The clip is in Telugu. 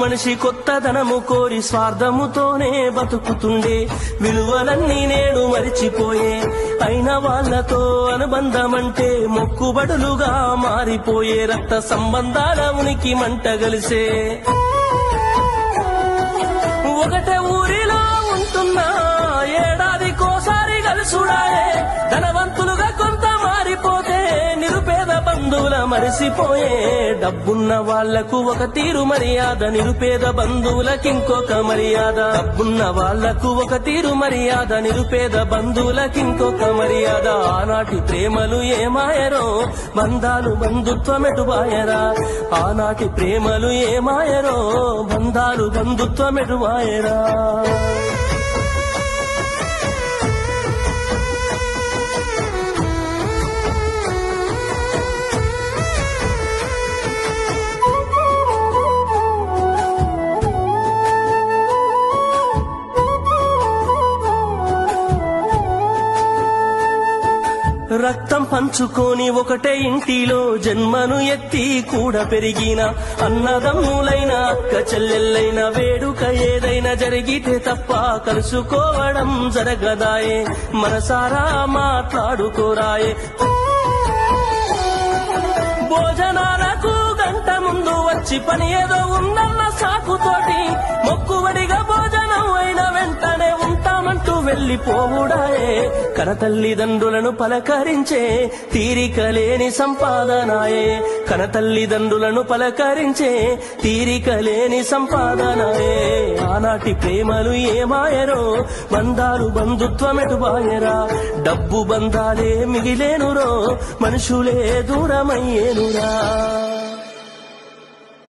మనిషి కొత్తదనము కోరి స్వార్థముతోనే బతుకుతుండే విలువలన్నీ నేడు మరిచిపోయే అయిన వాళ్లతో అనుబంధమంటే మొక్కుబడులుగా మారిపోయే రక్త సంబంధాల ఉనికి మంట గలిసే ఒకటే ఊరిలో ఉంటున్నా ఏడాదికోసారి కలుసుడాయే ధనవంతులుగా కొంత మారిపోతే నిరుపేద బంధువుల మరిసిపోయే డబ్బున్న వాళ్లకు ఒక తీరు మర్యాద నిరుపేద బంధువులకింకొక మర్యాద డబ్బున్న వాళ్లకు ఒక తీరు మర్యాద నిరుపేద బంధువులకింకొక మర్యాద ఆనాటి ప్రేమలు ఏమాయరో బంధాలు బంధుత్వమెటుబాయరా ఆనాటి ప్రేమలు ఏమాయరో బంధాలు బంధుత్వమెటుబాయరా రక్తం పంచుకొని ఒకటే ఇంటిలో జన్మను ఎత్తి కూడా పెరిగిన అన్నదమ్ములైన అక్క చెల్లెళ్ళైన వేడుక ఏదైనా జరిగితే తప్ప కలుసుకోవడం జరగదాయే మనసారా మాట్లాడుకోరాయే భోజనాలకు గంట ముందు వచ్చి పని ఏదో ఉందన్న సాకుతోటి మొక్కుబడిగా భోజనం అయిన వెంటనే ఉంటామంటూ వెళ్లిపోవుడాయే కనతల్లిదండ్రులను పలకరించే తీరిక లేని సంపాదనాయే కనతల్లిదండ్రులను పలకరించే తీరిక లేని సంపాదనాయే ఆనాటి ప్రేమలు ఏమాయరో బంధాలు బంధుత్వమెటుబాయరా డబ్బు బంధాలే మిగిలేనురో మనుషులే దూరమయ్యేనురా